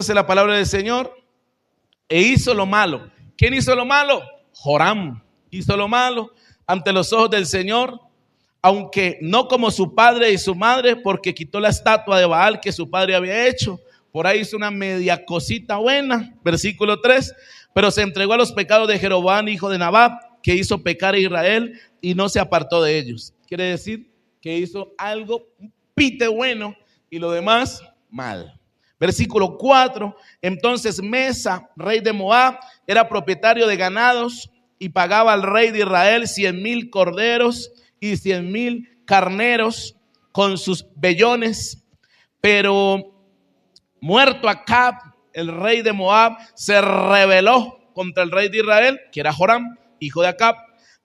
La palabra del Señor, e hizo lo malo. ¿Quién hizo lo malo? Joram hizo lo malo ante los ojos del Señor, aunque no como su padre y su madre, porque quitó la estatua de Baal que su padre había hecho. Por ahí hizo una media cosita buena. Versículo 3, pero se entregó a los pecados de Jeroboam, hijo de Nabat, que hizo pecar a Israel y no se apartó de ellos. Quiere decir que hizo algo, un pite bueno, y lo demás mal. Versículo 4, entonces Mesa, rey de Moab, era propietario de ganados y pagaba al rey de Israel 100,000 corderos y 100,000 carneros con sus vellones. Pero muerto Acab, el rey de Moab, se rebeló contra el rey de Israel, que era Joram, hijo de Acab.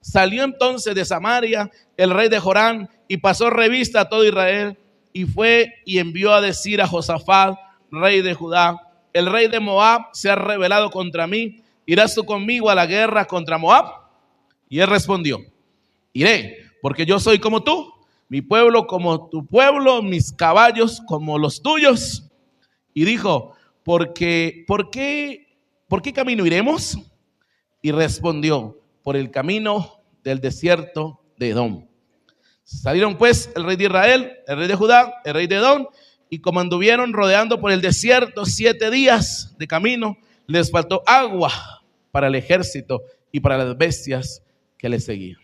Salió entonces de Samaria el rey de Joram y pasó revista a todo Israel, y fue y envió a decir a Josafat, rey de Judá: el rey de Moab se ha rebelado contra mí, ¿irás tú conmigo a la guerra contra Moab? Y él respondió: iré, porque yo soy como tú, mi pueblo como tu pueblo, mis caballos como los tuyos. Y dijo: ¿por qué camino iremos? Y respondió: por el camino del desierto de Edom. Salieron pues el rey de Israel, el rey de Judá, el rey de Edom, y como anduvieron rodeando por el desierto 7 días de camino, les faltó agua para el ejército y para las bestias que les seguían.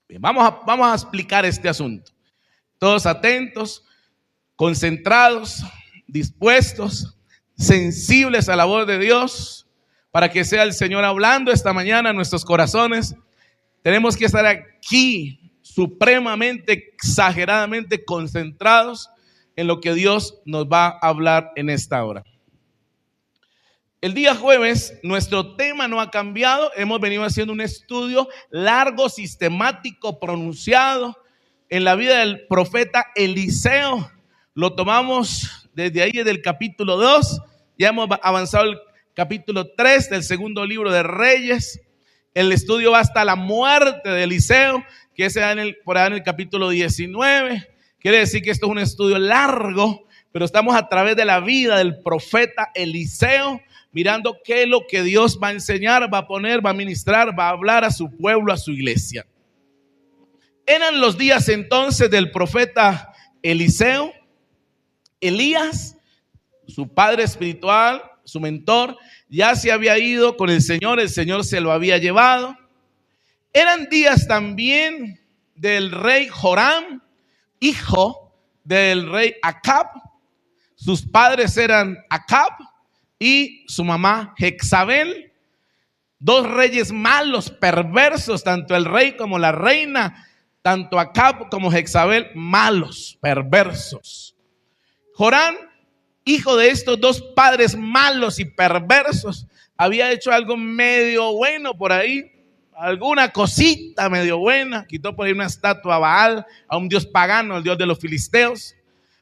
Bien, vamos a explicar este asunto. Todos atentos, concentrados, dispuestos, sensibles a la voz de Dios, para que sea el Señor hablando esta mañana en nuestros corazones. Tenemos que estar aquí supremamente, exageradamente concentrados en lo que Dios nos va a hablar en esta hora. El día jueves nuestro tema no ha cambiado. Hemos venido haciendo un estudio largo, sistemático, pronunciado en la vida del profeta Eliseo. Lo tomamos desde ahí, desde el capítulo 2. Ya hemos avanzado al capítulo 3 del segundo libro de Reyes. El estudio va hasta la muerte de Eliseo, que es por ahí en el capítulo 19. Quiere decir que esto es un estudio largo, pero estamos a través de la vida del profeta Eliseo, mirando qué es lo que Dios va a enseñar, va a poner, va a ministrar, va a hablar a su pueblo, a su iglesia. Eran los días entonces del profeta Eliseo. Elías, su padre espiritual, su mentor, ya se había ido con el Señor se lo había llevado. Eran días también del rey Joram, hijo del rey Acab. Sus padres eran Acab y su mamá Jezabel, 2 reyes malos, perversos, tanto el rey como la reina, tanto Acab como Jezabel, malos, perversos. Joram, hijo de estos 2 padres malos y perversos, había hecho algo medio bueno por ahí, alguna cosita medio buena. Quitó por ahí una estatua a Baal, a un dios pagano, el dios de los filisteos.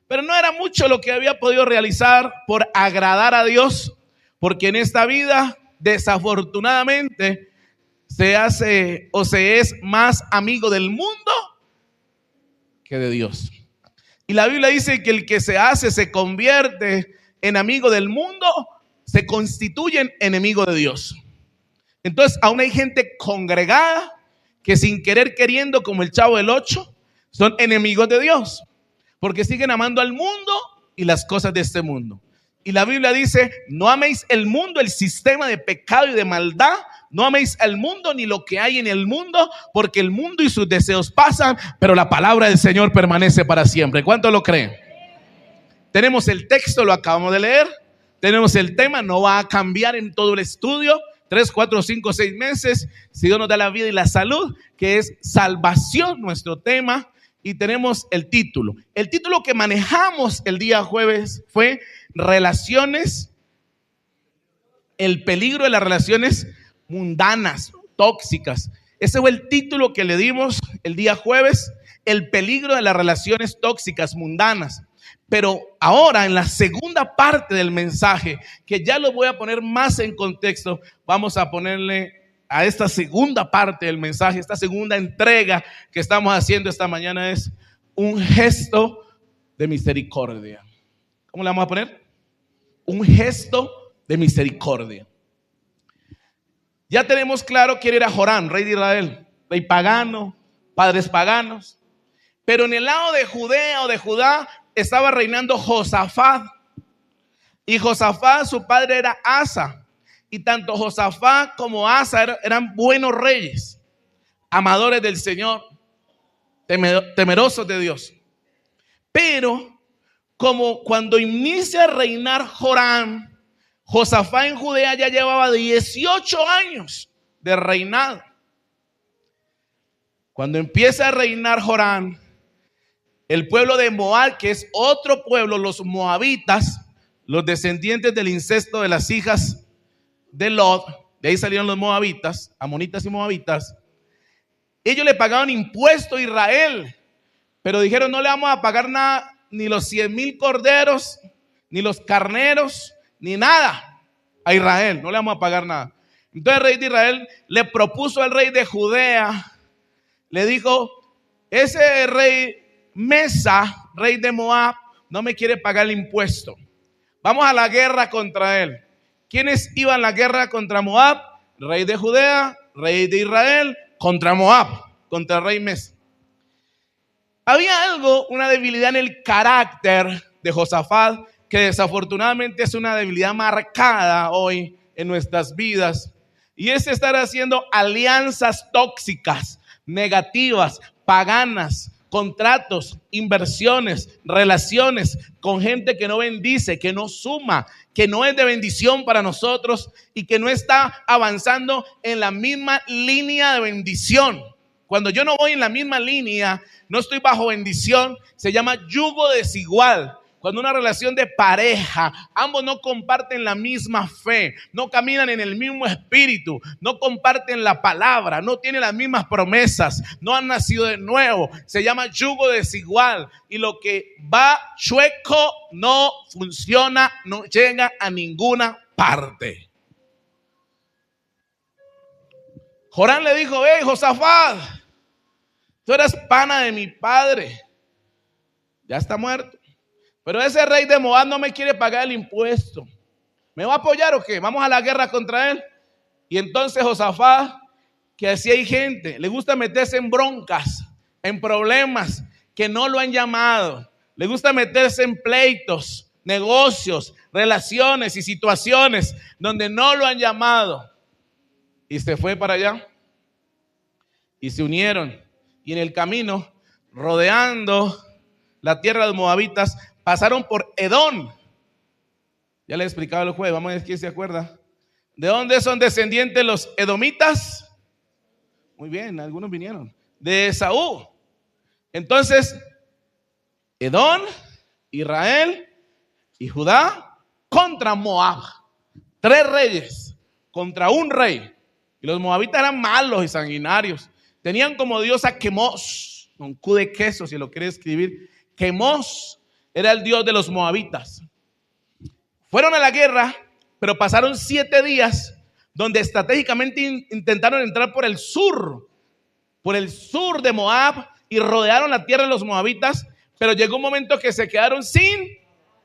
Pero no era mucho lo que había podido realizar por agradar a Dios, porque en esta vida, desafortunadamente, se es más amigo del mundo que de Dios. Y la Biblia dice que el que se convierte en amigo del mundo, se constituye en enemigo de Dios. Entonces aún hay gente congregada que sin querer queriendo, como el Chavo del 8, son enemigos de Dios, porque siguen amando al mundo y las cosas de este mundo. Y la Biblia dice: no améis el mundo, el sistema de pecado y de maldad. No améis al mundo ni lo que hay en el mundo, porque el mundo y sus deseos pasan, pero la palabra del Señor permanece para siempre. ¿Cuánto lo creen? Tenemos el texto, lo acabamos de leer. Tenemos el tema, no va a cambiar en todo el estudio. 3, 4, 5, 6 meses, si Dios nos da la vida y la salud, que es salvación, nuestro tema. Y tenemos el título. El título que manejamos el día jueves fue relaciones, el peligro de las relaciones mundanas, tóxicas. Ese fue el título que le dimos el día jueves, el peligro de las relaciones tóxicas, mundanas. Pero ahora, en la segunda parte del mensaje, que ya lo voy a poner más en contexto, vamos a ponerle a esta segunda parte del mensaje, esta segunda entrega que estamos haciendo esta mañana, es un gesto de misericordia. ¿Cómo le vamos a poner? un gesto de misericordia. Ya tenemos claro quién era Joram, rey de Israel, rey pagano, padres paganos. Pero en el lado de Judea o de Judá estaba reinando Josafat. Y Josafat, su padre era Asa. Y tanto Josafat como Asa eran buenos reyes, amadores del Señor, temerosos de Dios. Pero como cuando inicia a reinar Joram, Josafat en Judea ya llevaba 18 años de reinado. Cuando empieza a reinar Joram, el pueblo de Moab, que es otro pueblo, los moabitas, los descendientes del incesto de las hijas de Lot, de ahí salieron los moabitas, amonitas y moabitas. Ellos le pagaban impuesto a Israel, pero dijeron: no le vamos a pagar nada, ni los 100,000 corderos, ni los carneros, ni nada a Israel, no le vamos a pagar nada. Entonces el rey de Israel le propuso al rey de Judea, le dijo: ese rey Mesa, rey de Moab, no me quiere pagar el impuesto. Vamos a la guerra contra él. ¿Quiénes iban a la guerra contra Moab? Rey de Judea, rey de Israel, contra Moab, contra el rey Mesa. Había una debilidad en el carácter de Josafat, que desafortunadamente es una debilidad marcada hoy en nuestras vidas. Y es estar haciendo alianzas tóxicas, negativas, paganas, contratos, inversiones, relaciones con gente que no bendice, que no suma, que no es de bendición para nosotros y que no está avanzando en la misma línea de bendición. Cuando yo no voy en la misma línea, no estoy bajo bendición, se llama yugo desigual. Cuando una relación de pareja, ambos no comparten la misma fe, no caminan en el mismo espíritu, no comparten la palabra, no tienen las mismas promesas, no han nacido de nuevo, se llama yugo desigual. Y lo que va chueco no funciona, no llega a ninguna parte. Joram le dijo: hey, Josafat, tú eras pana de mi padre, ya está muerto. Pero ese rey de Moab no me quiere pagar el impuesto. ¿Me va a apoyar o qué? Vamos a la guerra contra él. Y entonces Josafat, que así hay gente, le gusta meterse en broncas, en problemas que no lo han llamado. Le gusta meterse en pleitos, negocios, relaciones y situaciones donde no lo han llamado. Y se fue para allá. Y se unieron. Y en el camino, rodeando la tierra de los moabitas, pasaron por Edom. Ya les explicaba el jueves, vamos a ver quién se acuerda. ¿De dónde son descendientes los edomitas? Muy bien, algunos vinieron. De Esaú. Entonces, Edom, Israel y Judá contra Moab. 3 reyes contra un rey. Y los moabitas eran malos y sanguinarios. Tenían como dios a Quemos, con Q de queso si lo quiere escribir. Quemos era el dios de los moabitas. Fueron a la guerra, pero pasaron 7 días donde estratégicamente intentaron entrar por el sur de Moab y rodearon la tierra de los moabitas, pero llegó un momento que se quedaron sin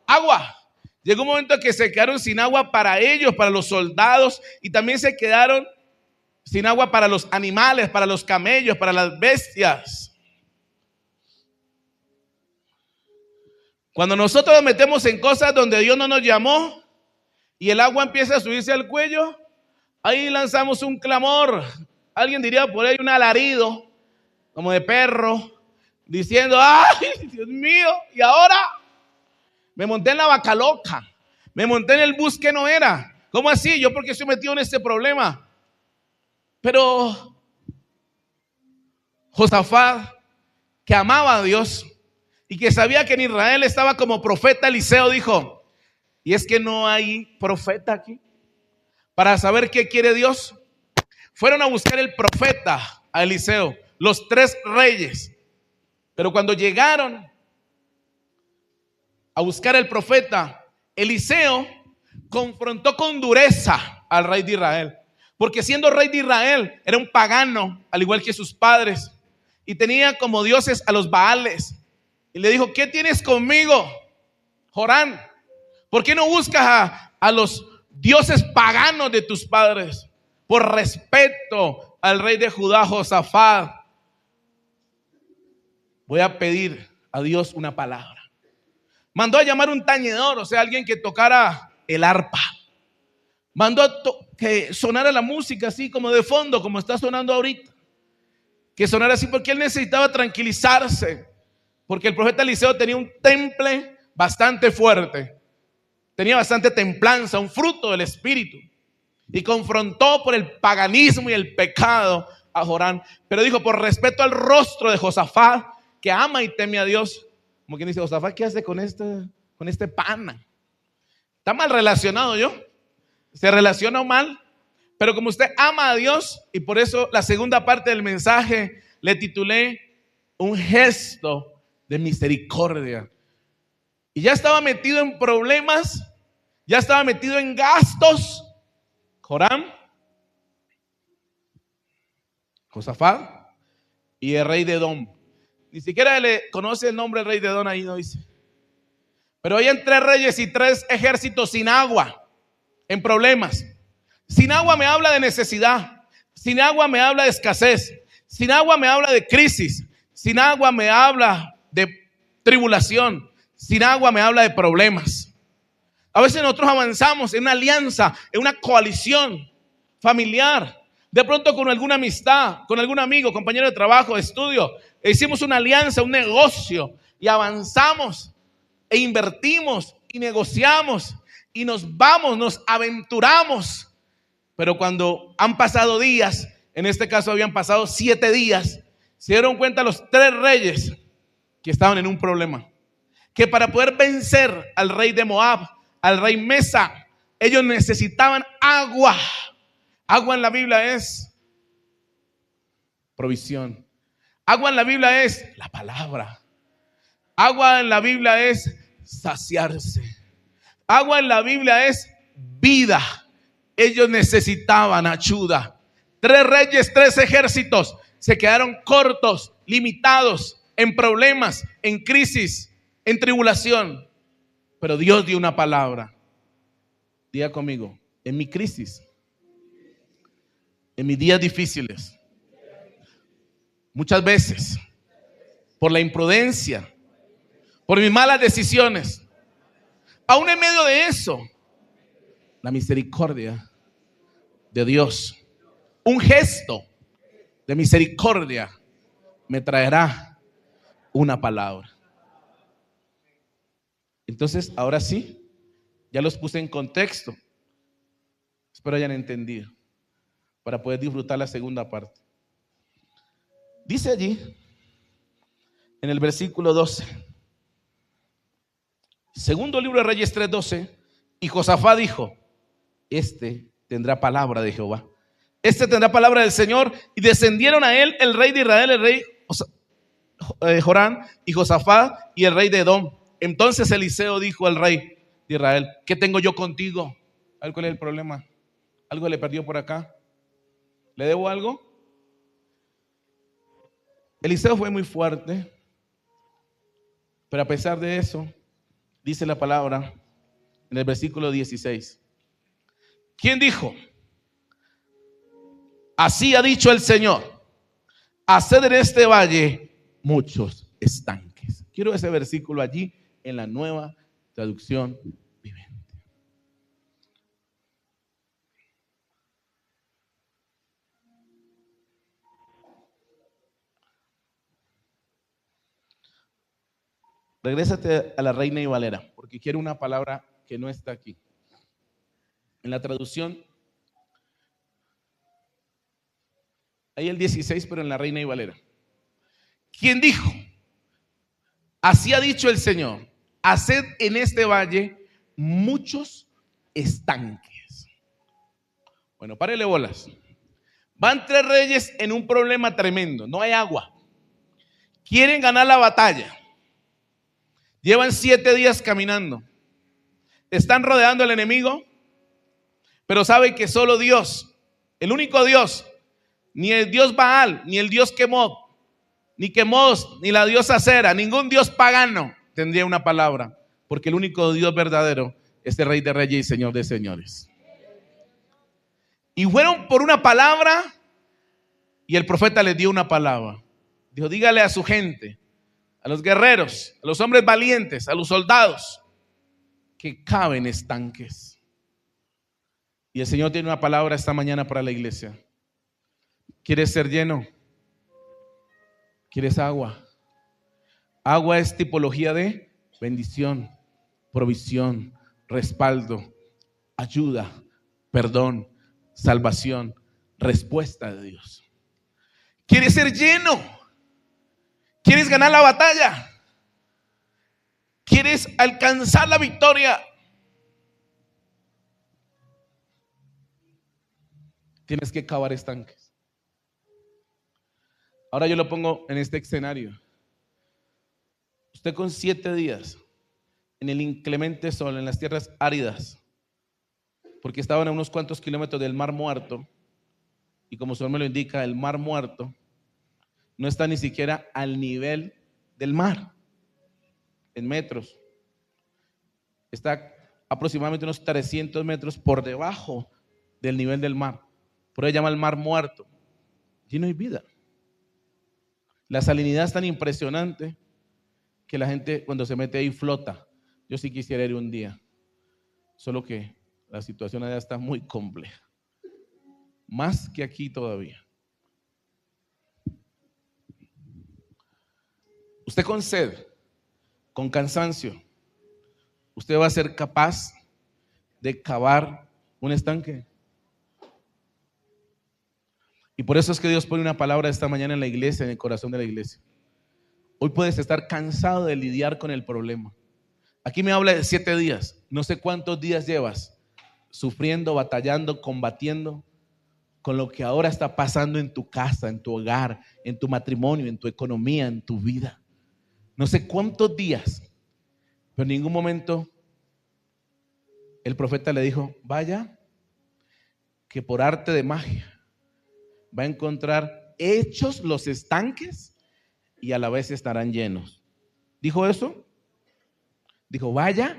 agua. Llegó un momento que se quedaron sin agua para ellos, para los soldados, y también se quedaron sin agua para los animales, para los camellos, para las bestias. Cuando nosotros nos metemos en cosas donde Dios no nos llamó y el agua empieza a subirse al cuello, ahí lanzamos un clamor. Alguien diría por ahí un alarido, como de perro, diciendo: ¡ay, Dios mío! Y ahora me monté en la vaca loca, me monté en el bus que no era. ¿Cómo así? ¿Yo por qué estoy metido en este problema? Pero Josafat, que amaba a Dios y que sabía que en Israel estaba como profeta Eliseo, dijo: ¿y es que no hay profeta aquí para saber qué quiere Dios? Fueron a buscar el profeta a Eliseo, los 3 reyes. Pero cuando llegaron a buscar el profeta, Eliseo confrontó con dureza al rey de Israel. Porque siendo rey de Israel, era un pagano, al igual que sus padres, y tenía como dioses a los Baales. Y le dijo: ¿qué tienes conmigo, Joram? ¿Por qué no buscas a los dioses paganos de tus padres? Por respeto al rey de Judá, Josafat, voy a pedir a Dios una palabra. Mandó a llamar un tañedor, o sea, alguien que tocara el arpa. Mandó a que sonara la música así como de fondo, como está sonando ahorita. Que sonara así porque él necesitaba tranquilizarse. Porque el profeta Eliseo tenía un temple bastante fuerte. Tenía bastante templanza, un fruto del espíritu. Y confrontó por el paganismo y el pecado a Joram. Pero dijo, por respeto al rostro de Josafat, que ama y teme a Dios. Como quien dice, Josafat, ¿qué hace con este pana? Está mal relacionado yo. Se relaciona mal. Pero como usted ama a Dios, y por eso la segunda parte del mensaje le titulé un gesto de misericordia. Y ya estaba metido en problemas, ya estaba metido en gastos. Joram, Josafat y el rey de Edom. Ni siquiera le conoce el nombre del rey de Edom, ahí no dice. Pero habían 3 reyes y 3 ejércitos sin agua, en problemas. Sin agua me habla de necesidad. Sin agua me habla de escasez. Sin agua me habla de crisis. Sin agua me habla de tribulación. Sin agua me habla de problemas. A veces nosotros avanzamos en una alianza, en una coalición familiar. De pronto con alguna amistad, con algún amigo, compañero de trabajo, de estudio. Hicimos una alianza, un negocio. Y avanzamos e invertimos y negociamos. Y nos vamos, nos aventuramos. Pero cuando han pasado días, en este caso habían pasado 7 días, se dieron cuenta los 3 reyes que estaban en un problema. Que para poder vencer al rey de Moab, al rey Mesa, ellos necesitaban agua. Agua en la Biblia es provisión. Agua en la Biblia es la palabra. Agua en la Biblia es saciarse. Agua en la Biblia es vida. Ellos necesitaban ayuda. 3 reyes, 3 ejércitos se quedaron cortos, limitados, en problemas, en crisis, en tribulación. Pero Dios dio una palabra. Diga conmigo, en mi crisis, en mis días difíciles, muchas veces, por la imprudencia, por mis malas decisiones, aún en medio de eso, la misericordia de Dios, un gesto de misericordia me traerá una palabra. Entonces, ahora sí, ya los puse en contexto. Espero hayan entendido para poder disfrutar la segunda parte. Dice allí, en el versículo 12, segundo libro de Reyes 3:12, y Josafat dijo, este tendrá palabra de Jehová, este tendrá palabra del Señor. Y descendieron a él el rey de Israel, el rey Joram, y Josafat y el rey de Edom. Entonces Eliseo dijo al rey de Israel, ¿qué tengo yo contigo? ¿Cuál es el problema? ¿Algo le perdió por acá? ¿Le debo algo? Eliseo fue muy fuerte, pero a pesar de eso, dice la palabra en el versículo 16. ¿Quién dijo? Así ha dicho el Señor, haced en este valle muchos estanques. Quiero ese versículo allí en la Nueva Traducción Viviente. Regrésate a la Reina y Valera, porque quiero una palabra que no está aquí. En la traducción, hay el 16, pero en la Reina y Valera. ¿Quién dijo? Así ha dicho el Señor, haced en este valle muchos estanques. Bueno, párele bolas. Van 3 reyes en un problema tremendo, no hay agua. Quieren ganar la batalla. Llevan 7 días caminando. Están rodeando al enemigo, pero saben que solo Dios, el único Dios, ni el Dios Baal, ni el Dios Quemod, ni Quemos, ni la diosa Cera, ningún Dios pagano tendría una palabra, porque el único Dios verdadero es el Rey de Reyes y Señor de Señores. Y fueron por una palabra, y el profeta les dio una palabra. Dijo, dígale a su gente, a los guerreros, a los hombres valientes, a los soldados, que caben estanques. Y el Señor tiene una palabra esta mañana para la iglesia. ¿Quieres ser lleno? ¿Quieres agua? Agua es tipología de bendición, provisión, respaldo, ayuda, perdón, salvación, respuesta de Dios. ¿Quieres ser lleno? ¿Quieres ganar la batalla? ¿Quieres alcanzar la victoria? Tienes que cavar estanques. Ahora yo lo pongo en este escenario. Usted con 7 días en el inclemente sol, en las tierras áridas, porque estaban a unos cuantos kilómetros del Mar Muerto, y como su nombre lo indica, el Mar Muerto no está ni siquiera al nivel del mar, en metros. Está aproximadamente unos 300 metros por debajo del nivel del mar. Por eso se llama el Mar Muerto. Allí no hay vida. La salinidad es tan impresionante que la gente cuando se mete ahí flota. Yo sí quisiera ir un día, solo que la situación allá está muy compleja, más que aquí todavía. Usted con sed, con cansancio, ¿usted va a ser capaz de cavar un estanque? Y por eso es que Dios pone una palabra esta mañana en la iglesia, en el corazón de la iglesia. Hoy puedes estar cansado de lidiar con el problema. Aquí me habla de 7 días. No sé cuántos días llevas sufriendo, batallando, combatiendo con lo que ahora está pasando en tu casa, en tu hogar, en tu matrimonio, en tu economía, en tu vida. No sé cuántos días, pero en ningún momento el profeta le dijo, vaya, que por arte de magia va a encontrar hechos los estanques y a la vez estarán llenos. ¿Dijo eso? Dijo, vaya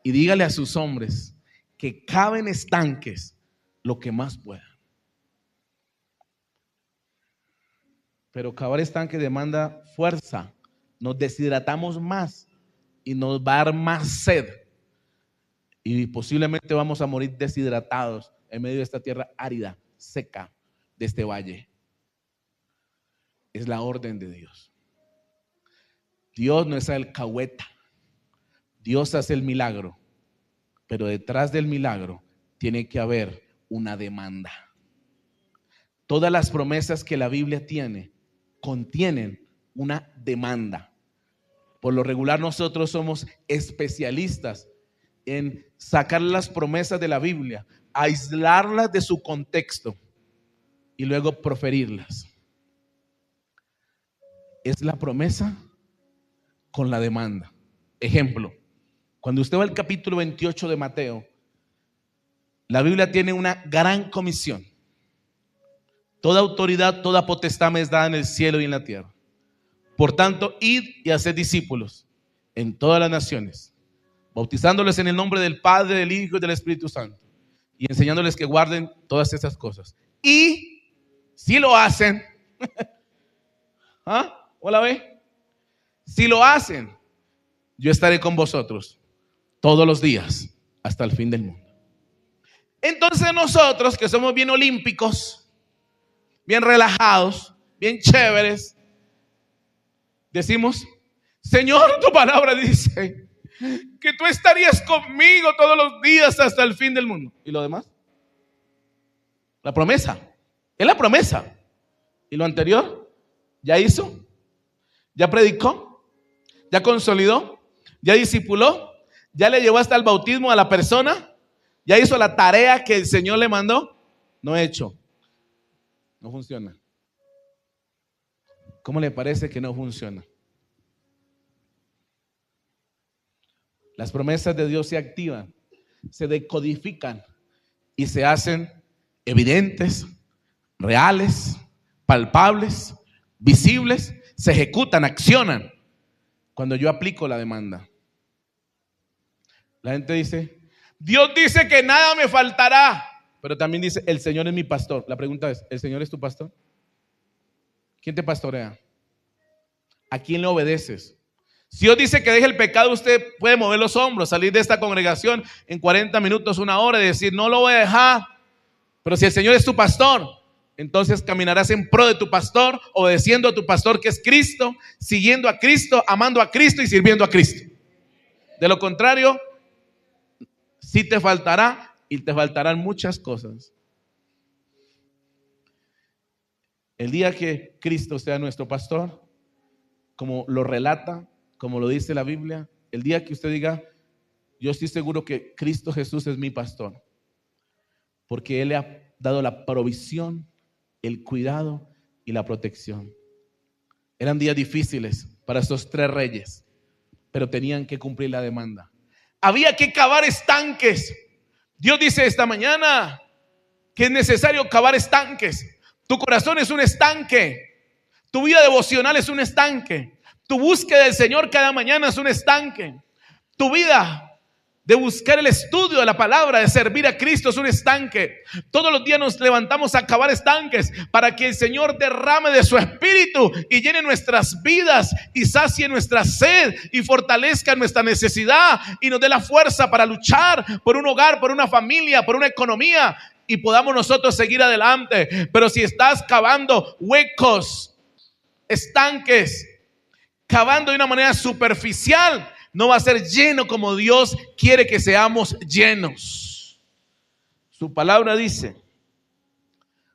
y dígale a sus hombres que caben estanques lo que más puedan. Pero cavar estanques demanda fuerza. Nos deshidratamos más y nos va a dar más sed. Y posiblemente vamos a morir deshidratados en medio de esta tierra árida, seca, de este valle. Es la orden de Dios. Dios no es alcahueta. Dios hace el milagro, pero detrás del milagro tiene que haber una demanda. Todas las promesas que la Biblia tiene contienen una demanda. Por lo regular nosotros somos especialistas en sacar las promesas de la Biblia, aislarlas de su contexto y luego proferirlas. Es la promesa con la demanda. Ejemplo, cuando usted va al capítulo 28 de Mateo, la Biblia tiene una gran comisión. Toda autoridad, toda potestad me es dada en el cielo y en la tierra. Por tanto, id y haced discípulos en todas las naciones, bautizándoles en el nombre del Padre, del Hijo y del Espíritu Santo, y enseñándoles que guarden todas estas cosas. Y si lo hacen, ¿ah? ¿Hola ve? Si lo hacen, yo estaré con vosotros todos los días hasta el fin del mundo. Entonces nosotros que somos bien olímpicos, bien relajados, bien chéveres, decimos, Señor, tu palabra dice que tú estarías conmigo todos los días hasta el fin del mundo. ¿Y lo demás? La promesa, es la promesa. ¿Y lo anterior? ¿Ya hizo? ¿Ya predicó? ¿Ya consolidó? ¿Ya discipuló? ¿Ya le llevó hasta el bautismo a la persona? ¿Ya hizo la tarea que el Señor le mandó? No he hecho. No funciona. ¿Cómo le parece que no funciona? Las promesas de Dios se activan, se decodifican y se hacen evidentes, reales, palpables, visibles, se ejecutan, accionan cuando yo aplico la demanda. La gente dice, Dios dice que nada me faltará, pero también dice, el Señor es mi pastor. La pregunta es, ¿el Señor es tu pastor? ¿Quién te pastorea? ¿A quién le obedeces? Si Dios dice que deje el pecado, usted puede mover los hombros, salir de esta congregación en 40 minutos, una hora y decir, no lo voy a dejar. Pero si el Señor es tu pastor, entonces caminarás en pro de tu pastor, obedeciendo a tu pastor que es Cristo, siguiendo a Cristo, amando a Cristo y sirviendo a Cristo. De lo contrario, sí te faltará y te faltarán muchas cosas. El día que Cristo sea nuestro pastor, como lo relata, como lo dice la Biblia, el día que usted diga, yo estoy seguro que Cristo Jesús es mi pastor, porque Él le ha dado la provisión, el cuidado y la protección. Eran días difíciles para estos 3 reyes, pero tenían que cumplir la demanda. Había que cavar estanques. Dios dice esta mañana que es necesario cavar estanques. Tu corazón es un estanque. Tu vida devocional es un estanque. Tu búsqueda del Señor cada mañana es un estanque. Tu vida de buscar el estudio de la palabra, de servir a Cristo es un estanque. Todos los días nos levantamos a cavar estanques para que el Señor derrame de su espíritu y llene nuestras vidas y sacie nuestra sed y fortalezca nuestra necesidad y nos dé la fuerza para luchar por un hogar, por una familia, por una economía y podamos nosotros seguir adelante. Pero si estás cavando huecos, estanques, cavando de una manera superficial, no va a ser lleno como Dios quiere que seamos llenos. Su palabra dice,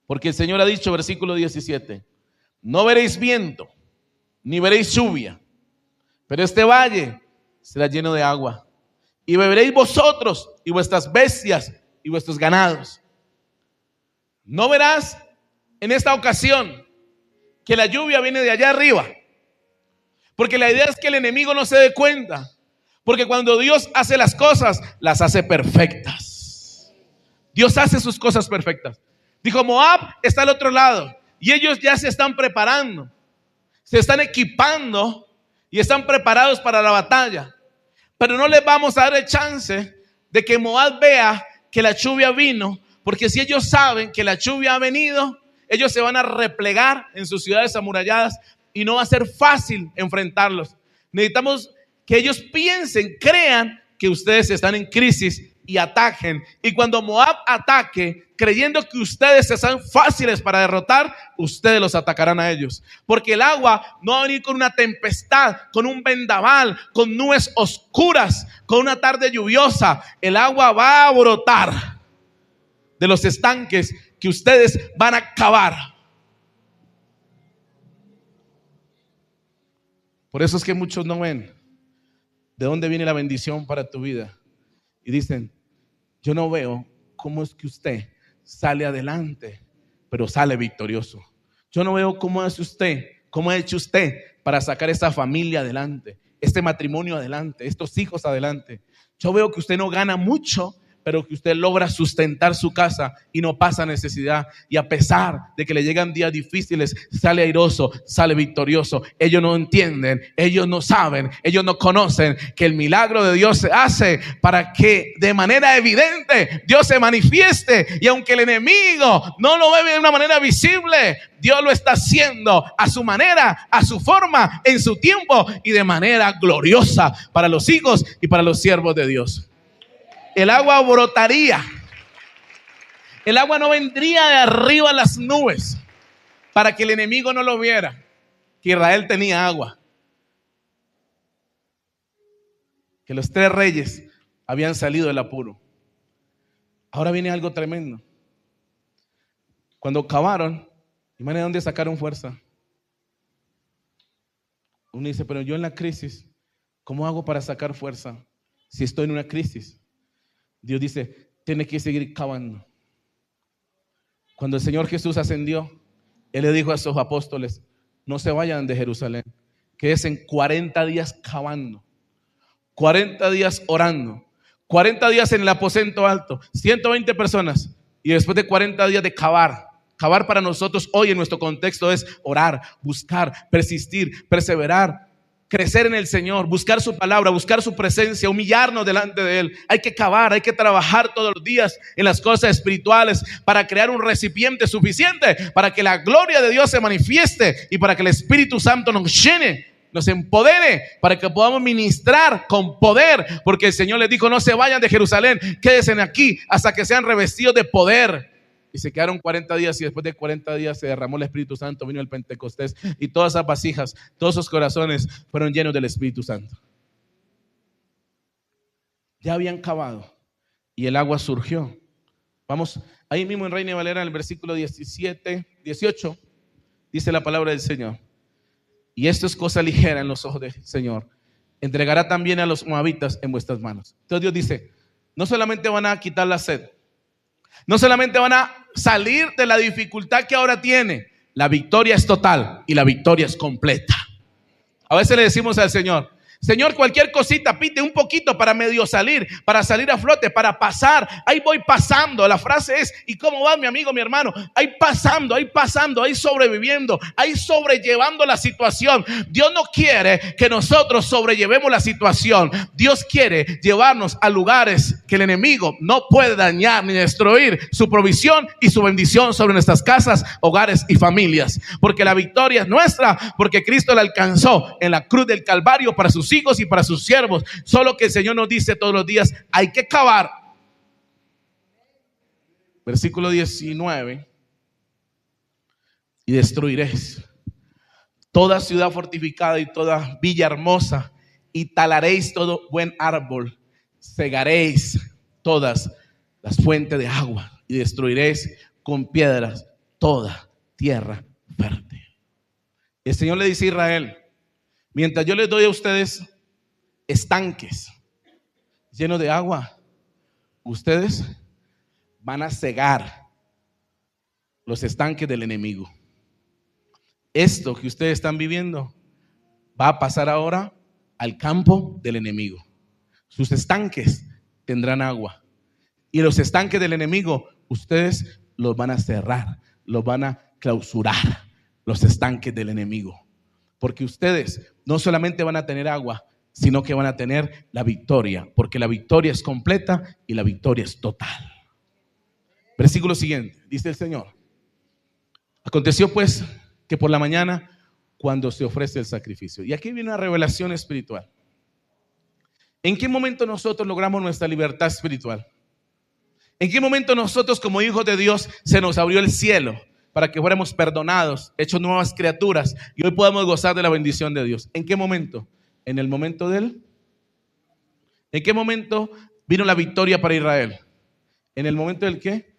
porque el Señor ha dicho, versículo 17, no veréis viento, ni veréis lluvia, pero este valle será lleno de agua, y beberéis vosotros, y vuestras bestias, y vuestros ganados. No verás en esta ocasión que la lluvia viene de allá arriba, porque la idea es que el enemigo no se dé cuenta. Porque cuando Dios hace las cosas, las hace perfectas. Dios hace sus cosas perfectas. Dijo, Moab está al otro lado. Y ellos ya se están preparando. Se están equipando y están preparados para la batalla. Pero no les vamos a dar el chance de que Moab vea que la lluvia vino. Porque si ellos saben que la lluvia ha venido, ellos se van a replegar en sus ciudades amuralladas. Y no va a ser fácil enfrentarlos. Necesitamos que ellos piensen, crean que ustedes están en crisis y ataquen. Y cuando Moab ataque, creyendo que ustedes están fáciles para derrotar, ustedes los atacarán a ellos. Porque el agua no va a venir con una tempestad, con un vendaval, con nubes oscuras, con una tarde lluviosa. El agua va a brotar de los estanques que ustedes van a cavar. Por eso es que muchos no ven de dónde viene la bendición para tu vida. Y dicen, yo no veo cómo es que usted sale adelante, pero sale victorioso. Yo no veo cómo hace usted, cómo ha hecho usted para sacar esta familia adelante, este matrimonio adelante, estos hijos adelante. Yo veo que usted no gana mucho, pero que usted logra sustentar su casa y no pasa necesidad. Y a pesar de que le llegan días difíciles, sale airoso, sale victorioso. Ellos no entienden, ellos no saben, ellos no conocen que el milagro de Dios se hace para que de manera evidente Dios se manifieste. Y aunque el enemigo no lo ve de una manera visible, Dios lo está haciendo a su manera, a su forma, en su tiempo y de manera gloriosa para los hijos y para los siervos de Dios. El agua brotaría. El agua no vendría de arriba a las nubes para que el enemigo no lo viera, que Israel tenía agua. Que los 3 reyes habían salido del apuro. Ahora viene algo tremendo. Cuando cavaron, imagínate dónde sacaron fuerza. Uno dice, pero yo en la crisis, ¿cómo hago para sacar fuerza si estoy en una crisis? Dios dice, tiene que seguir cavando. Cuando el Señor Jesús ascendió, Él le dijo a sus apóstoles, no se vayan de Jerusalén, quédense 40 días cavando, 40 días orando, 40 días en el aposento alto, 120 personas, y después de 40 días de cavar. Cavar para nosotros hoy en nuestro contexto es orar, buscar, persistir, perseverar. crecer en el Señor, buscar su palabra, buscar su presencia, humillarnos delante de Él. Hay que cavar, hay que trabajar todos los días en las cosas espirituales para crear un recipiente suficiente para que la gloria de Dios se manifieste y para que el Espíritu Santo nos llene, nos empodere, para que podamos ministrar con poder, porque el Señor les dijo: no se vayan de Jerusalén, quédense aquí hasta que sean revestidos de poder. Y se quedaron 40 días y después de 40 días se derramó el Espíritu Santo, vino el Pentecostés y todas esas vasijas, todos esos corazones fueron llenos del Espíritu Santo. Ya habían cavado y el agua surgió. Vamos, ahí mismo en Reina Valera, en el versículo 18, dice la palabra del Señor: y esto es cosa ligera en los ojos del Señor, entregará también a los moabitas en vuestras manos. Entonces Dios dice: no solamente van a quitar la sed, no solamente van a salir de la dificultad que ahora tiene, la victoria es total y la victoria es completa. A veces le decimos al Señor: Señor, cualquier cosita, pide un poquito para medio salir, para salir a flote, para pasar. Ahí voy pasando. La frase es: ¿y cómo va, mi amigo, mi hermano? Ahí pasando, ahí sobreviviendo, ahí sobrellevando la situación. Dios no quiere que nosotros sobrellevemos la situación. Dios quiere llevarnos a lugares que el enemigo no puede dañar ni destruir su provisión y su bendición sobre nuestras casas, hogares y familias. Porque la victoria es nuestra, porque Cristo la alcanzó en la cruz del Calvario para sus hijos y para sus siervos. Solo que el Señor nos dice todos los días: hay que cavar. Versículo 19: y destruiréis toda ciudad fortificada y toda villa hermosa, y talaréis todo buen árbol, cegaréis todas las fuentes de agua, y destruiréis con piedras toda tierra fértil. El Señor le dice a Israel: mientras yo les doy a ustedes estanques llenos de agua, ustedes van a cegar los estanques del enemigo. Esto que ustedes están viviendo va a pasar ahora al campo del enemigo. Sus estanques tendrán agua, y los estanques del enemigo ustedes los van a cerrar, los van a clausurar, los estanques del enemigo. Porque ustedes no solamente van a tener agua, sino que van a tener la victoria, porque la victoria es completa y la victoria es total. Versículo siguiente, dice el Señor: aconteció pues que por la mañana, cuando se ofrece el sacrificio. Y aquí viene una revelación espiritual. ¿En qué momento nosotros logramos nuestra libertad espiritual? ¿En qué momento nosotros, como hijos de Dios, se nos abrió el cielo para que fuéramos perdonados, hechos nuevas criaturas, y hoy podamos gozar de la bendición de Dios? ¿En qué momento? En el momento ¿en qué momento vino la victoria para Israel? En el momento del ¿qué?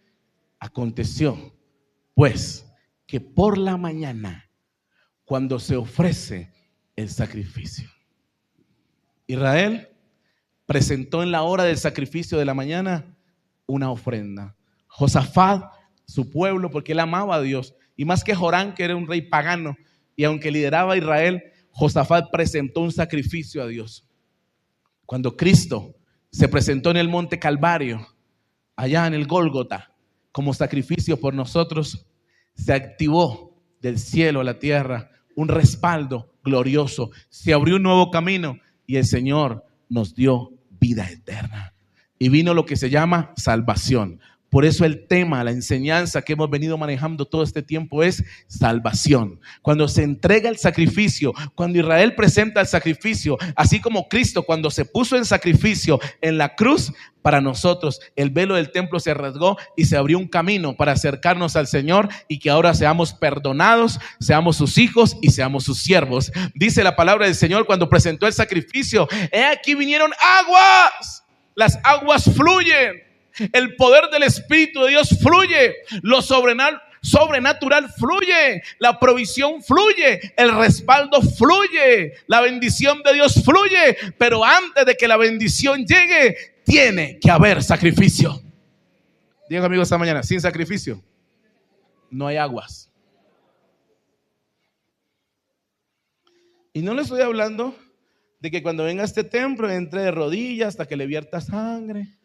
Aconteció pues que por la mañana, cuando se ofrece el sacrificio, Israel presentó en la hora del sacrificio de la mañana una ofrenda. Josafat, su pueblo, porque él amaba a Dios, y más que Joram, que era un rey pagano, y aunque lideraba a Israel, Josafat presentó un sacrificio a Dios. Cuando Cristo se presentó en el monte Calvario, allá en el Gólgota, como sacrificio por nosotros, se activó del cielo a la tierra un respaldo glorioso, se abrió un nuevo camino y el Señor nos dio vida eterna. Y vino lo que se llama salvación. Por eso el tema, la enseñanza que hemos venido manejando todo este tiempo es salvación. Cuando se entrega el sacrificio, cuando Israel presenta el sacrificio, así como Cristo cuando se puso en sacrificio en la cruz, para nosotros el velo del templo se rasgó y se abrió un camino para acercarnos al Señor y que ahora seamos perdonados, seamos sus hijos y seamos sus siervos. Dice la palabra del Señor cuando presentó el sacrificio: he aquí vinieron aguas, las aguas fluyen. El poder del Espíritu de Dios fluye, lo sobrenatural fluye, la provisión fluye, el respaldo fluye, la bendición de Dios fluye. Pero antes de que la bendición llegue, tiene que haber sacrificio. Digan, amigos, esta mañana: sin sacrificio no hay aguas. Y no le estoy hablando de que cuando venga a este templo entre de rodillas hasta que le vierta sangre,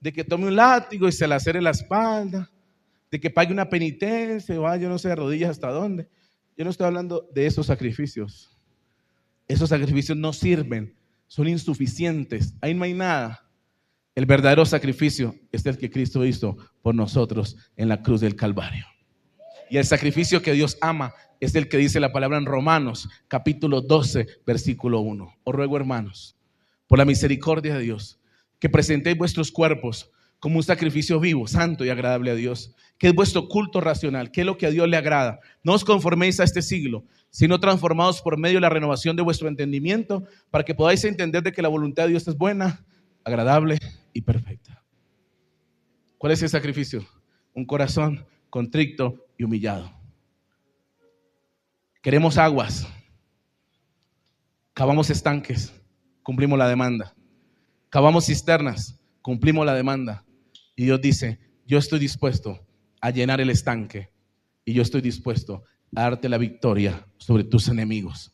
de que tome un látigo y se lacere la espalda, de que pague una penitencia y vaya, yo no sé, de rodillas hasta dónde. Yo no estoy hablando de esos sacrificios. esos sacrificios no sirven, son insuficientes, ahí no hay nada. El verdadero sacrificio es el que Cristo hizo por nosotros en la cruz del Calvario. Y el sacrificio que Dios ama es el que dice la palabra en Romanos, capítulo 12, versículo 1. Os ruego, hermanos, por la misericordia de Dios, que presentéis vuestros cuerpos como un sacrificio vivo, santo y agradable a Dios, que es vuestro culto racional, que es lo que a Dios le agrada. No os conforméis a este siglo, sino transformados por medio de la renovación de vuestro entendimiento, para que podáis entender de que la voluntad de Dios es buena, agradable y perfecta. ¿Cuál es el sacrificio? Un corazón contrito y humillado. Queremos aguas, cavamos estanques, cumplimos la demanda. Cavamos cisternas, cumplimos la demanda. Y Dios dice, yo estoy dispuesto a llenar el estanque y yo estoy dispuesto a darte la victoria sobre tus enemigos.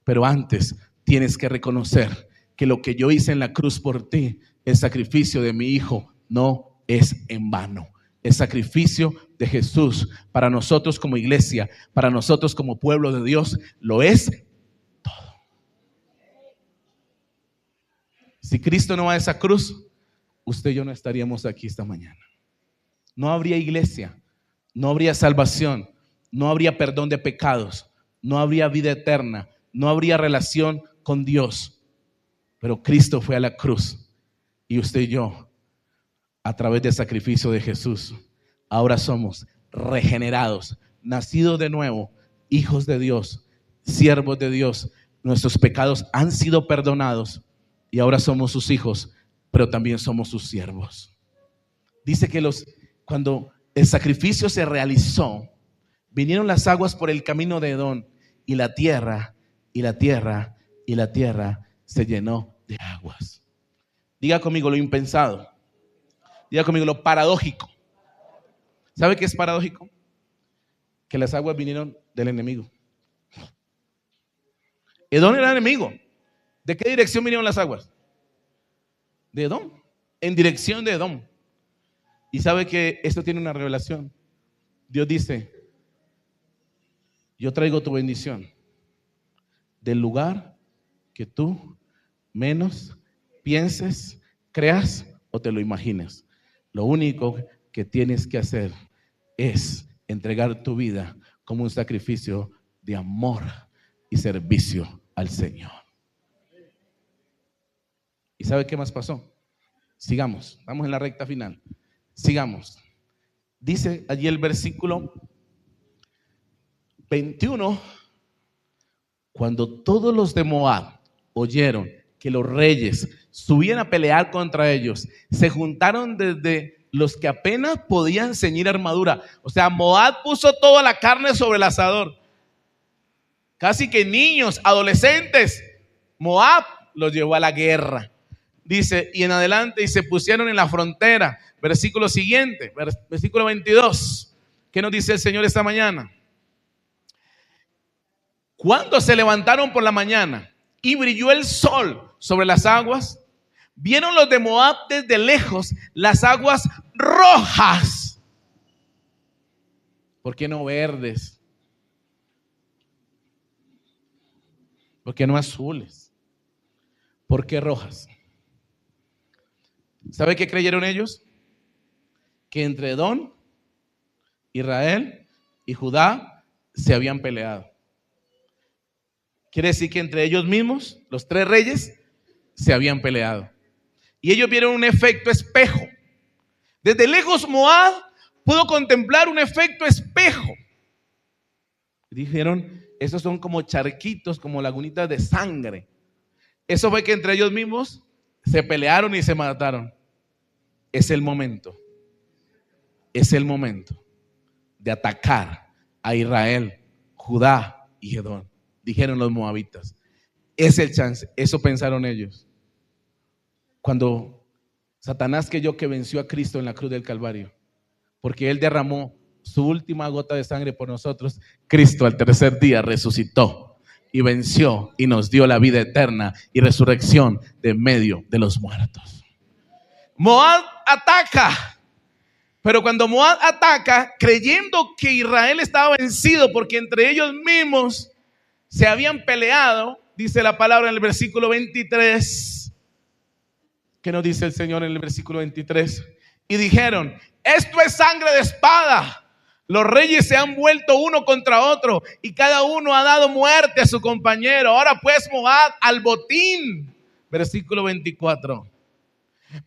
Pero antes tienes que reconocer que lo que yo hice en la cruz por ti, el sacrificio de mi Hijo, no es en vano. El sacrificio de Jesús para nosotros como iglesia, para nosotros como pueblo de Dios, lo es todo. Si Cristo no va a esa cruz, usted y yo no estaríamos aquí esta mañana. No habría iglesia, no habría salvación, no habría perdón de pecados, no habría vida eterna, no habría relación con Dios. Pero Cristo fue a la cruz y usted y yo, a través del sacrificio de Jesús, ahora somos regenerados, nacidos de nuevo, hijos de Dios, siervos de Dios. Nuestros pecados han sido perdonados y ahora somos sus hijos, pero también somos sus siervos. Dice que cuando el sacrificio se realizó, vinieron las aguas por el camino de Edom y la tierra se llenó de aguas. Diga conmigo lo impensado. Diga conmigo lo paradójico. ¿Sabe qué es paradójico? Que las aguas vinieron del enemigo. Edom era el enemigo. ¿De qué dirección vinieron las aguas? De Edom. En dirección de Edom. Y sabe que esto tiene una revelación. Dios dice, yo traigo tu bendición del lugar que tú menos pienses, creas o te lo imagines. Lo único que tienes que hacer es entregar tu vida como un sacrificio de amor y servicio al Señor. ¿Y sabe qué más pasó? Sigamos, vamos en la recta final. Sigamos. Dice allí el versículo 21, cuando todos los de Moab oyeron que los reyes subían a pelear contra ellos, se juntaron desde los que apenas podían ceñir armadura. O sea, Moab puso toda la carne sobre el asador. Casi que niños, adolescentes, Moab los llevó a la guerra. Dice, y en adelante, y se pusieron en la frontera. Versículo siguiente, versículo 22. ¿Qué nos dice el Señor esta mañana? Cuando se levantaron por la mañana y brilló el sol sobre las aguas, vieron los de Moab desde lejos las aguas rojas. ¿Por qué no verdes? ¿Por qué no azules? ¿Por qué rojas? ¿Sabe qué creyeron ellos? Que entre Edom, Israel y Judá se habían peleado. Quiere decir que entre ellos mismos, los tres reyes, se habían peleado. Y ellos vieron un efecto espejo. Desde lejos Moab pudo contemplar un efecto espejo. Dijeron, esos son como charquitos, como lagunitas de sangre. Eso fue que entre ellos mismos se pelearon y se mataron. Es el momento de atacar a Israel, Judá y Edom. Dijeron los moabitas. Es el chance. Eso pensaron ellos. Cuando Satanás creyó que venció a Cristo en la cruz del Calvario, porque Él derramó su última gota de sangre por nosotros, Cristo al tercer día resucitó y venció y nos dio la vida eterna y resurrección de medio de los muertos. Moab ataca, pero cuando Moab ataca, creyendo que Israel estaba vencido porque entre ellos mismos se habían peleado, dice la palabra en el versículo 23. ¿Qué nos dice el Señor en el versículo 23? Y dijeron: esto es sangre de espada. Los reyes se han vuelto uno contra otro y cada uno ha dado muerte a su compañero. Ahora pues, Moab al botín. Versículo 24.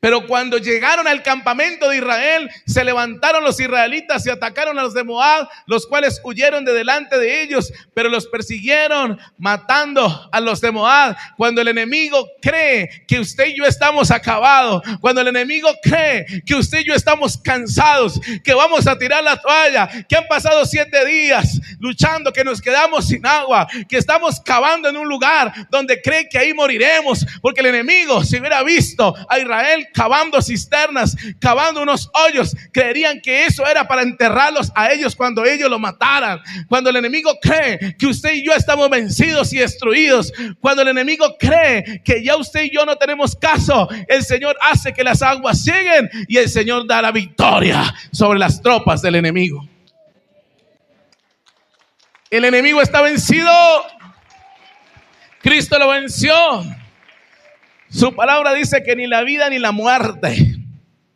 Pero cuando llegaron al campamento de Israel, se levantaron los israelitas y atacaron a los de Moab, los cuales huyeron de delante de ellos, pero los persiguieron, matando a los de Moab. Cuando el enemigo cree que usted y yo estamos acabados, cuando el enemigo cree que usted y yo estamos cansados, que vamos a tirar la toalla, que han pasado 7 días luchando, que nos quedamos sin agua, que estamos cavando en un lugar donde cree que ahí moriremos, porque el enemigo, si hubiera visto a Israel cavando cisternas, cavando unos hoyos, creerían que eso era para enterrarlos a ellos cuando ellos lo mataran. Cuando el enemigo cree que usted y yo estamos vencidos y destruidos, cuando el enemigo cree que ya usted y yo no tenemos caso, el Señor hace que las aguas lleguen y el Señor da la victoria sobre las tropas del enemigo. El enemigo está vencido. Cristo lo venció. Su palabra dice que ni la vida ni la muerte,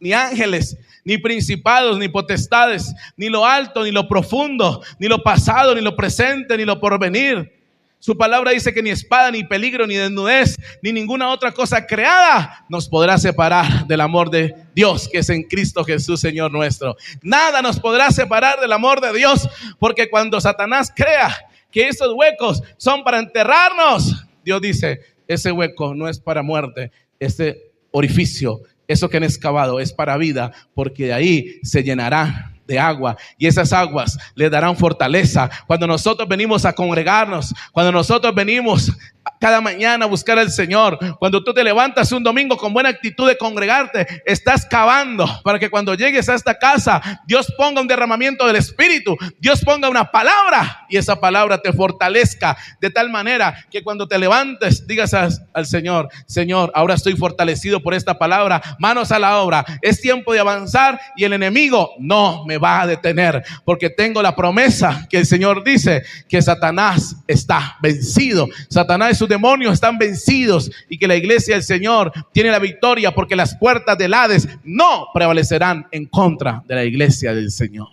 ni ángeles, ni principados, ni potestades, ni lo alto, ni lo profundo, ni lo pasado, ni lo presente, ni lo porvenir. Su palabra dice que ni espada, ni peligro, ni desnudez, ni ninguna otra cosa creada nos podrá separar del amor de Dios que es en Cristo Jesús, Señor nuestro. Nada nos podrá separar del amor de Dios, porque cuando Satanás crea que esos huecos son para enterrarnos, Dios dice: ese hueco no es para muerte, ese orificio, eso que han excavado es para vida, porque de ahí se llenará de agua y esas aguas le darán fortaleza. Cuando nosotros venimos a congregarnos, cuando nosotros venimos cada mañana a buscar al Señor, cuando tú te levantas un domingo con buena actitud de congregarte, estás cavando para que cuando llegues a esta casa Dios ponga un derramamiento del Espíritu, Dios ponga una palabra y esa palabra te fortalezca de tal manera que cuando te levantes digas al Señor: Señor, ahora estoy fortalecido por esta palabra, manos a la obra, es tiempo de avanzar y el enemigo no me va a detener, porque tengo la promesa que el Señor dice que Satanás está vencido, Satanás y sus demonios están vencidos y que la iglesia del Señor tiene la victoria, porque las puertas del Hades no prevalecerán en contra de la iglesia del Señor.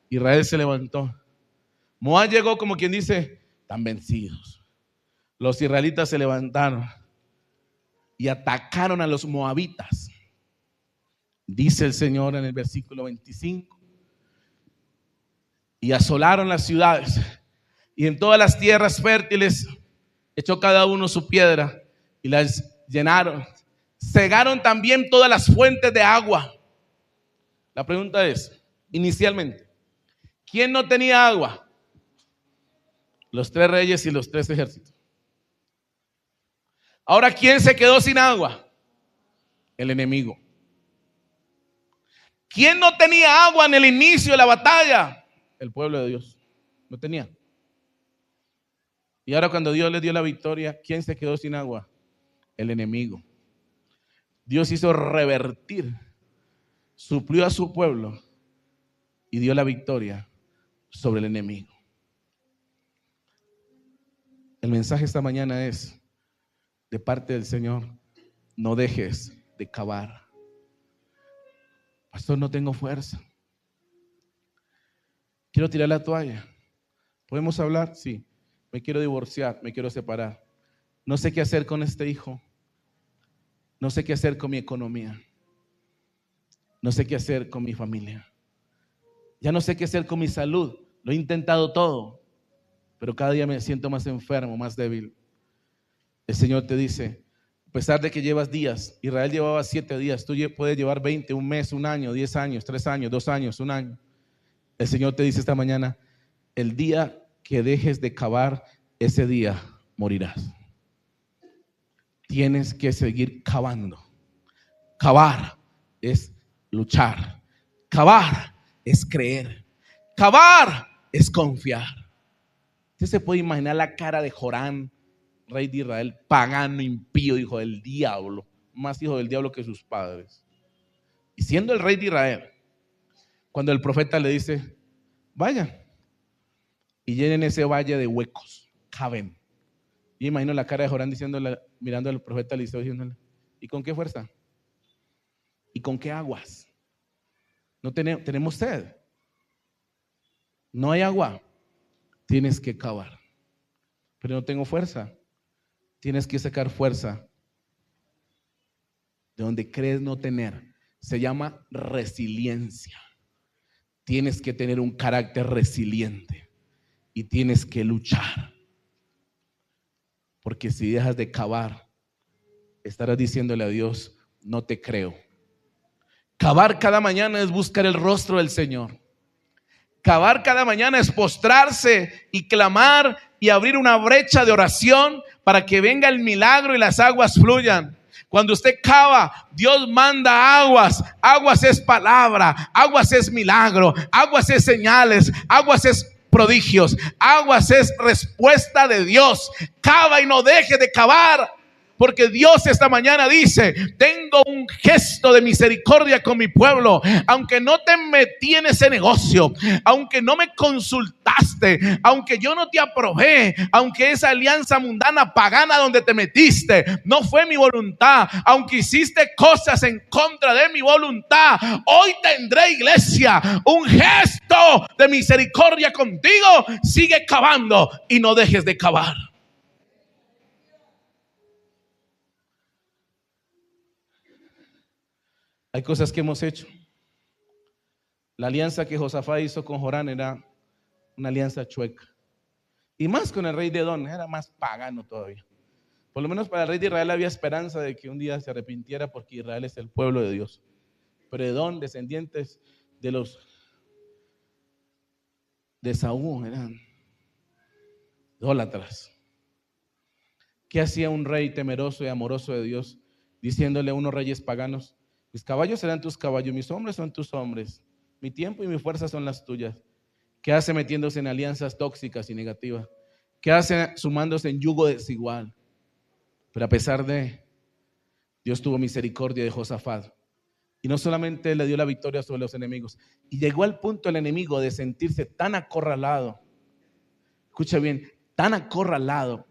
Israel se levantó. Moab llegó como quien dice: están vencidos. Los israelitas se levantaron y atacaron a los moabitas. Dice el Señor en el versículo 25: y asolaron las ciudades, y en todas las tierras fértiles echó cada uno su piedra y las llenaron. Cegaron también todas las fuentes de agua. La pregunta es, inicialmente, ¿quién no tenía agua? Los 3 reyes y los 3 ejércitos. Ahora, ¿quién se quedó sin agua? El enemigo. ¿Quién no tenía agua en el inicio de la batalla? El pueblo de Dios. No tenía. Y ahora cuando Dios les dio la victoria, ¿quién se quedó sin agua? El enemigo. Dios hizo revertir, suplió a su pueblo y dio la victoria sobre el enemigo. El mensaje esta mañana es de parte del Señor: no dejes de cavar. Pastor, no tengo fuerza. Quiero tirar la toalla. ¿Podemos hablar? Sí. Me quiero divorciar, me quiero separar. No sé qué hacer con este hijo. No sé qué hacer con mi economía. No sé qué hacer con mi familia. Ya no sé qué hacer con mi salud. Lo he intentado todo, pero cada día me siento más enfermo, más débil. El Señor te dice: a pesar de que llevas días, Israel llevaba 7 días, tú puedes llevar 20, un mes, un año, 10 años, 3 años, 2 años, un año. El Señor te dice esta mañana: el día que dejes de cavar, ese día morirás. Tienes que seguir cavando. Cavar es luchar. Cavar es creer. Cavar es confiar. Usted se puede imaginar la cara de Jorán, rey de Israel, pagano, impío, hijo del diablo, más hijo del diablo que sus padres. Y siendo el rey de Israel, cuando el profeta le dice: vayan y llenen ese valle de huecos, caven, Y imagino la cara de Joram diciéndole, mirando al profeta Eliseo, diciéndole, ¿y con qué fuerza? ¿Y con qué aguas? No tenemos sed. No hay agua. Tienes que cavar. Pero no tengo fuerza. Tienes que sacar fuerza de donde crees no tener. Se llama resiliencia. Tienes que tener un carácter resiliente y tienes que luchar. Porque si dejas de cavar, estarás diciéndole a Dios, no te creo. Cavar cada mañana es buscar el rostro del Señor. Cavar cada mañana es postrarse y clamar y abrir una brecha de oración para que venga el milagro y las aguas fluyan. Cuando usted cava, Dios manda aguas. Aguas es palabra, aguas es milagro, aguas es señales, aguas es prodigios, aguas es respuesta de Dios. Cava y no deje de cavar. Porque Dios esta mañana dice, tengo un gesto de misericordia con mi pueblo. Aunque no te metí en ese negocio, aunque no me consultaste, aunque yo no te aprobé, aunque esa alianza mundana pagana donde te metiste no fue mi voluntad, aunque hiciste cosas en contra de mi voluntad, hoy tendré, iglesia, un gesto de misericordia contigo. Sigue cavando y no dejes de cavar. Hay cosas que hemos hecho. La alianza que Josafat hizo con Joram era una alianza chueca. Y más con el rey de Edom, era más pagano todavía. Por lo menos para el rey de Israel había esperanza de que un día se arrepintiera, porque Israel es el pueblo de Dios. Pero Edom, descendientes de los de Saúl, eran idólatras. ¿Qué hacía un rey temeroso y amoroso de Dios diciéndole a unos reyes paganos? Mis caballos serán tus caballos, mis hombres son tus hombres, mi tiempo y mi fuerza son las tuyas. ¿Qué hace metiéndose en alianzas tóxicas y negativas? ¿Qué hace sumándose en yugo desigual? Pero a pesar de, Dios tuvo misericordia de Josafat. Y no solamente le dio la victoria sobre los enemigos, y llegó al punto el enemigo de sentirse tan acorralado. Escucha bien, tan acorralado.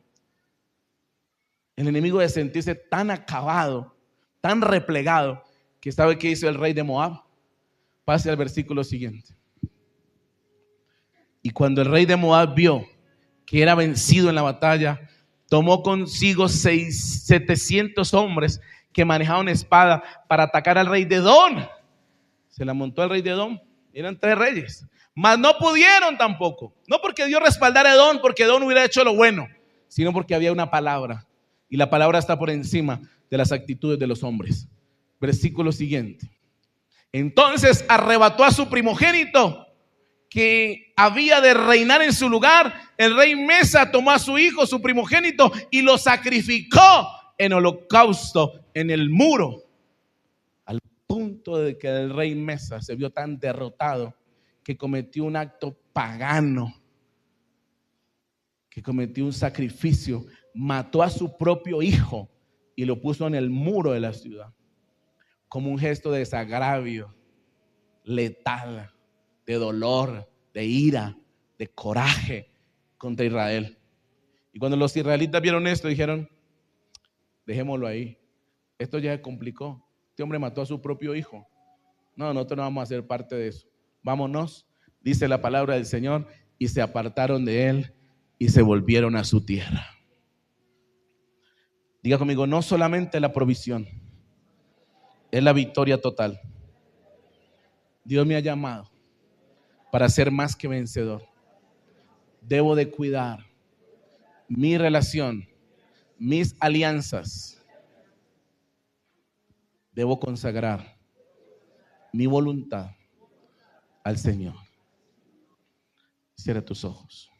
El enemigo de sentirse tan acabado, tan replegado, que sabe qué hizo el rey de Moab. Pase al versículo siguiente. Y cuando el rey de Moab vio que era vencido en la batalla, tomó consigo 700 hombres que manejaban espada para atacar al rey de Edom. Se la montó al rey de Edom. Eran 3 reyes, mas no pudieron tampoco. No porque Dios respaldara a Edom, porque Edom hubiera hecho lo bueno, sino porque había una palabra. Y la palabra está por encima de las actitudes de los hombres. Versículo siguiente. Entonces arrebató a su primogénito, que había de reinar en su lugar. El rey Mesa tomó a su hijo, su primogénito, y lo sacrificó en holocausto en el muro. Al punto de que el rey Mesa se vio tan derrotado que cometió un acto pagano, que cometió un sacrificio, mató a su propio hijo y lo puso en el muro de la ciudad, como un gesto de desagravio, letal, de dolor, de ira, de coraje contra Israel. Y cuando los israelitas vieron esto, dijeron, dejémoslo ahí, esto ya se complicó. Este hombre mató a su propio hijo. No, nosotros no vamos a ser parte de eso. Vámonos, dice la palabra del Señor, y se apartaron de él y se volvieron a su tierra. Diga conmigo, no solamente la provisión, es la victoria total. Dios me ha llamado para ser más que vencedor. Debo de cuidar mi relación, mis alianzas. Debo consagrar mi voluntad al Señor. Cierra tus ojos.